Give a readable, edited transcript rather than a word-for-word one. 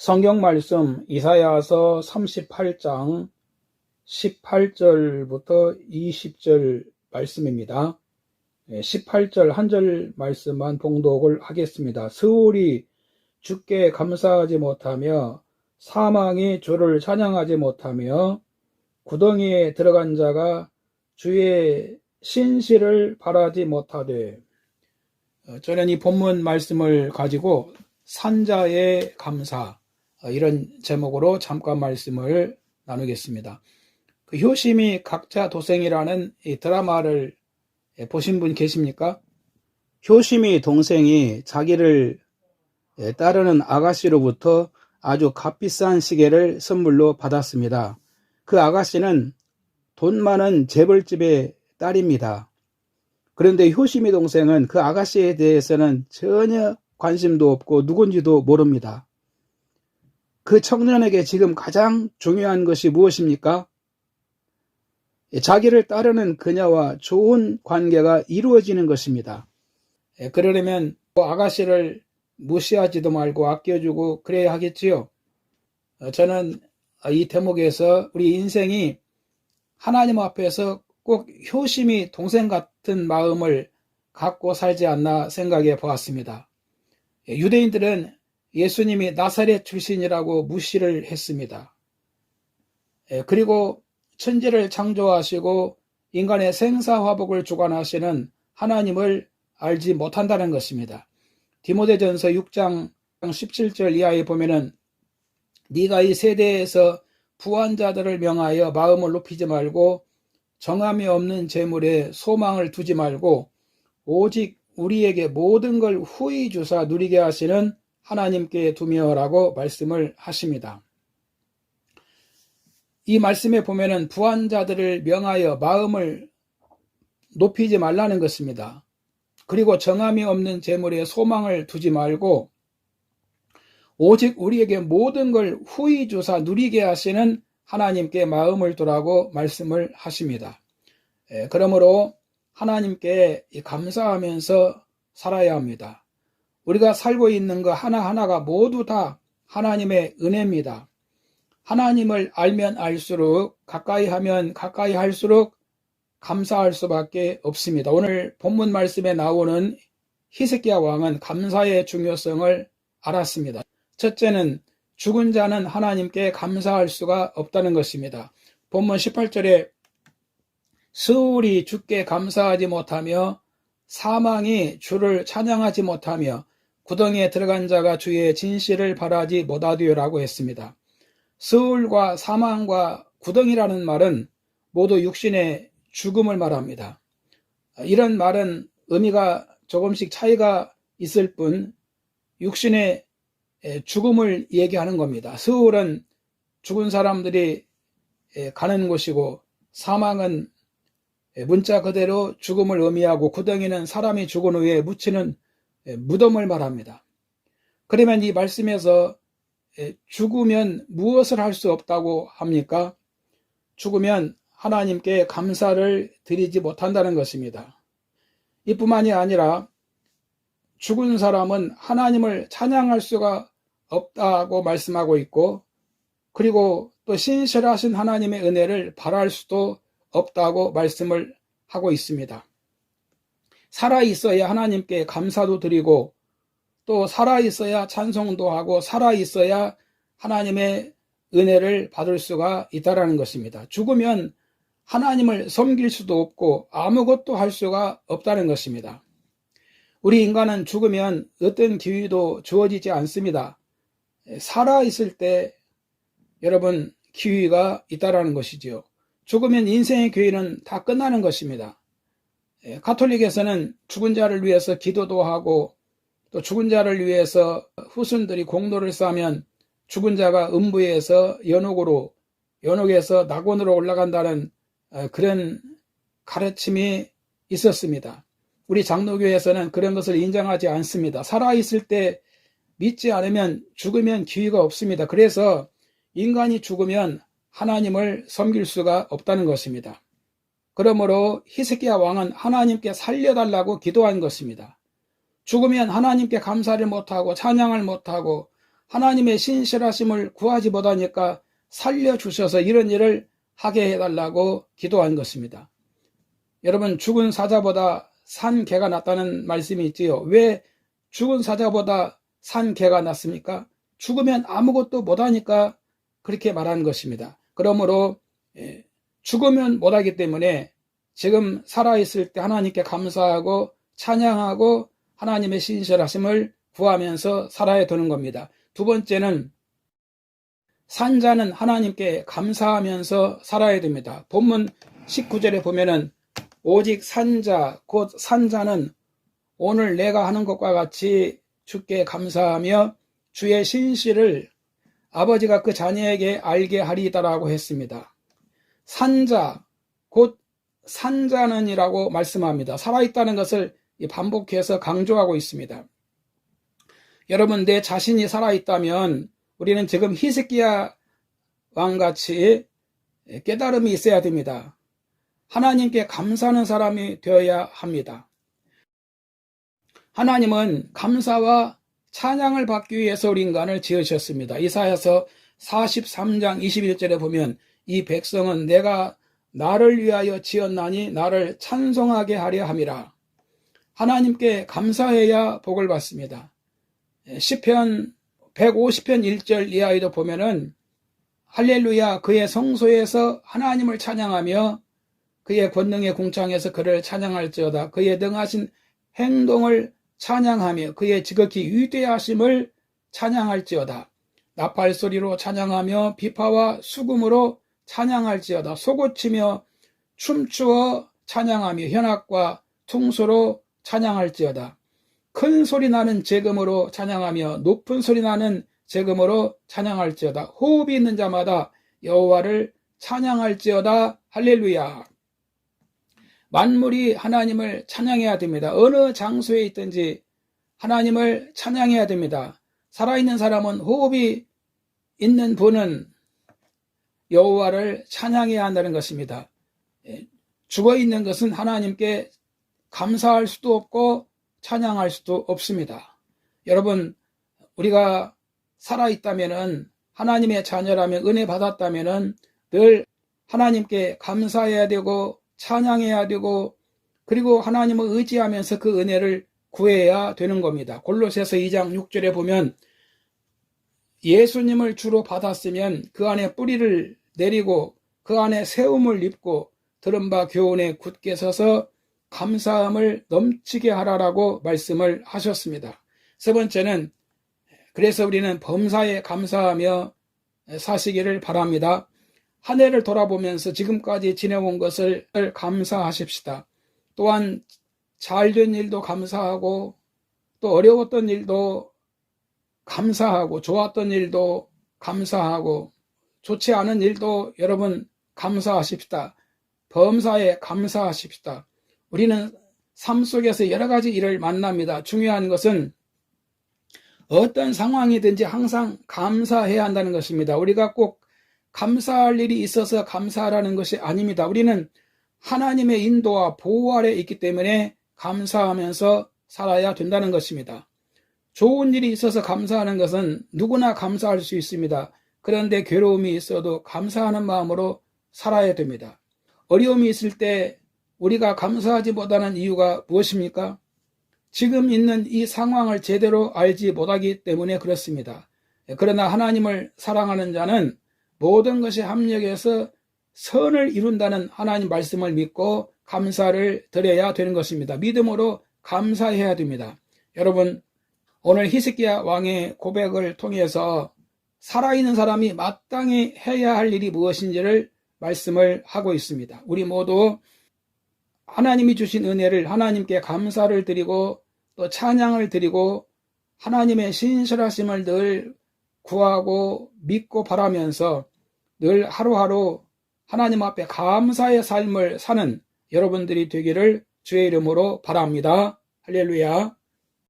성경 말씀 이사야서 38장 18절부터 20절 말씀입니다. 18절 한 절 말씀만 봉독을 하겠습니다. 스울이 주께 감사하지 못하며 사망이 주를 찬양하지 못하며 구덩이에 들어간 자가 주의 신실을 바라지 못하되. 저는 이 본문 말씀을 가지고 산자의 감사, 이런 제목으로 잠깐 말씀을 나누겠습니다. 그 효심이 각자 도생이라는 이 드라마를 보신 분 계십니까? 효심이 동생이 자기를 따르는 아가씨로부터 아주 값비싼 시계를 선물로 받았습니다. 그 아가씨는 돈 많은 재벌집의 딸입니다. 그런데 효심이 동생은 그 아가씨에 대해서는 전혀 관심도 없고 누군지도 모릅니다. 그 청년에게 지금 가장 중요한 것이 무엇입니까? 자기를 따르는 그녀와 좋은 관계가 이루어지는 것입니다. 그러려면 아가씨를 무시하지도 말고 아껴주고 그래야 하겠지요. 저는 이 대목에서 우리 인생이 하나님 앞에서 꼭 효심이 동생 같은 마음을 갖고 살지 않나 생각해 보았습니다. 유대인들은 예수님이 나사렛 출신이라고 무시를 했습니다. 그리고 천지를 창조하시고 인간의 생사화복을 주관하시는 하나님을 알지 못한다는 것입니다. 디모데전서 6장 17절 이하에 보면은 네가 이 세대에서 부한 자들을 명하여 마음을 높이지 말고 정함이 없는 재물에 소망을 두지 말고 오직 우리에게 모든 걸 후히 주사 누리게 하시는 하나님께 두며라고 말씀을 하십니다. 이 말씀에 보면은 부한 자들을 명하여 마음을 높이지 말라는 것입니다. 그리고 정함이 없는 재물에 소망을 두지 말고 오직 우리에게 모든 걸 후히 주사 누리게 하시는 하나님께 마음을 두라고 말씀을 하십니다. 그러므로 하나님께 감사하면서 살아야 합니다. 우리가 살고 있는 것 하나하나가 모두 다 하나님의 은혜입니다. 하나님을 알면 알수록, 가까이 하면 가까이 할수록 감사할 수밖에 없습니다. 오늘 본문 말씀에 나오는 히스기야 왕은 감사의 중요성을 알았습니다. 첫째는 죽은 자는 하나님께 감사할 수가 없다는 것입니다. 본문 18절에 스울이 주께 감사하지 못하며 사망이 주를 찬양하지 못하며 구덩이에 들어간 자가 주의 진실을 바라지 못하되라고 했습니다. 스울과 사망과 구덩이라는 말은 모두 육신의 죽음을 말합니다. 이런 말은 의미가 조금씩 차이가 있을 뿐 육신의 죽음을 얘기하는 겁니다. 스울은 죽은 사람들이 가는 곳이고 사망은 문자 그대로 죽음을 의미하고 구덩이는 사람이 죽은 후에 묻히는 무덤을 말합니다. 그러면 이 말씀에서 죽으면 무엇을 할 수 없다고 합니까? 죽으면 하나님께 감사를 드리지 못한다는 것입니다. 이뿐만이 아니라 죽은 사람은 하나님을 찬양할 수가 없다고 말씀하고 있고 그리고 또 신실하신 하나님의 은혜를 바랄 수도 없다고 말씀을 하고 있습니다. 살아있어야 하나님께 감사도 드리고 또 살아있어야 찬송도 하고 살아있어야 하나님의 은혜를 받을 수가 있다는 것입니다. 죽으면 하나님을 섬길 수도 없고 아무것도 할 수가 없다는 것입니다. 우리 인간은 죽으면 어떤 기회도 주어지지 않습니다. 살아있을 때 여러분 기회가 있다는 것이지요. 죽으면 인생의 기회는 다 끝나는 것입니다. 가톨릭에서는 죽은 자를 위해서 기도도 하고 또 죽은 자를 위해서 후손들이 공로를 쌓으면 죽은 자가 음부에서 연옥에서 낙원으로 올라간다는 그런 가르침이 있었습니다. 우리 장로교에서는 그런 것을 인정하지 않습니다. 살아있을 때 믿지 않으면 죽으면 기회가 없습니다. 그래서 인간이 죽으면 하나님을 섬길 수가 없다는 것입니다. 그러므로 히스기야 왕은 하나님께 살려달라고 기도한 것입니다. 죽으면 하나님께 감사를 못하고 찬양을 못하고 하나님의 신실하심을 구하지 못하니까 살려주셔서 이런 일을 하게 해달라고 기도한 것입니다. 여러분, 죽은 사자보다 산 개가 낫다는 말씀이 있지요. 왜 죽은 사자보다 산 개가 낫습니까? 죽으면 아무것도 못하니까 그렇게 말하는 것입니다. 그러므로 죽으면 못하기 때문에 지금 살아있을 때 하나님께 감사하고 찬양하고 하나님의 신실하심을 구하면서 살아야 되는 겁니다. 두 번째는 산자는 하나님께 감사하면서 살아야 됩니다. 본문 19절에 보면은 오직 산자 곧 산자는 오늘 내가 하는 것과 같이 주께 감사하며 주의 신실을 아버지가 그 자녀에게 알게 하리이다라고 했습니다. 산자 곧 산자는이라고 말씀합니다. 살아있다는 것을 반복해서 강조하고 있습니다. 여러분, 내 자신이 살아있다면 우리는 지금 히스기야 왕같이 깨달음이 있어야 됩니다. 하나님께 감사하는 사람이 되어야 합니다. 하나님은 감사와 찬양을 받기 위해서 우리 인간을 지으셨습니다. 이사야서 43장 21절에 보면 이 백성은 내가 나를 위하여 지었나니 나를 찬송하게 하려 함이라. 하나님께 감사해야 복을 받습니다. 시편 150편 1절 이하에도 보면은 할렐루야 그의 성소에서 하나님을 찬양하며 그의 권능의 궁창에서 그를 찬양할지어다. 그의 능하신 행동을 찬양하며 그의 지극히 위대하심을 찬양할지어다. 나팔소리로 찬양하며 비파와 수금으로 찬양할지어다. 소고치며 춤추어 찬양하며 현악과 퉁소로 찬양할지어다. 큰 소리 나는 제금으로 찬양하며 높은 소리 나는 제금으로 찬양할지어다. 호흡이 있는 자마다 여호와를 찬양할지어다. 할렐루야. 만물이 하나님을 찬양해야 됩니다. 어느 장소에 있든지 하나님을 찬양해야 됩니다. 살아있는 사람은 호흡이 있는 분은 여호와를 찬양해야 한다는 것입니다. 죽어있는 것은 하나님께 감사할 수도 없고 찬양할 수도 없습니다. 여러분, 우리가 살아있다면 하나님의 자녀라면 은혜 받았다면 늘 하나님께 감사해야 되고 찬양해야 되고 그리고 하나님을 의지하면서 그 은혜를 구해야 되는 겁니다. 골로새서 2장 6절에 보면 예수님을 주로 받았으면 그 안에 뿌리를 내리고 그 안에 세움을 입고 들은 바 교훈에 굳게 서서 감사함을 넘치게 하라라고 말씀을 하셨습니다. 세 번째는 그래서 우리는 범사에 감사하며 사시기를 바랍니다. 한 해를 돌아보면서 지금까지 지내온 것을 감사하십시다. 또한 잘된 일도 감사하고 또 어려웠던 일도 감사하고 좋았던 일도 감사하고 좋지 않은 일도 여러분 감사하십시다. 범사에 감사하십시다. 우리는 삶 속에서 여러 가지 일을 만납니다. 중요한 것은 어떤 상황이든지 항상 감사해야 한다는 것입니다. 우리가 꼭 감사할 일이 있어서 감사하라는 것이 아닙니다. 우리는 하나님의 인도와 보호 아래 있기 때문에 감사하면서 살아야 된다는 것입니다. 좋은 일이 있어서 감사하는 것은 누구나 감사할 수 있습니다. 그런데 괴로움이 있어도 감사하는 마음으로 살아야 됩니다. 어려움이 있을 때 우리가 감사하지 못하는 이유가 무엇입니까? 지금 있는 이 상황을 제대로 알지 못하기 때문에 그렇습니다. 그러나 하나님을 사랑하는 자는 모든 것이 합력해서 선을 이룬다는 하나님 말씀을 믿고 감사를 드려야 되는 것입니다. 믿음으로 감사해야 됩니다. 여러분, 오늘 히스기야 왕의 고백을 통해서 살아있는 사람이 마땅히 해야 할 일이 무엇인지를 말씀을 하고 있습니다. 우리 모두 하나님이 주신 은혜를 하나님께 감사를 드리고 또 찬양을 드리고 하나님의 신실하심을 늘 구하고 믿고 바라면서 늘 하루하루 하나님 앞에 감사의 삶을 사는 여러분들이 되기를 주의 이름으로 바랍니다. 할렐루야.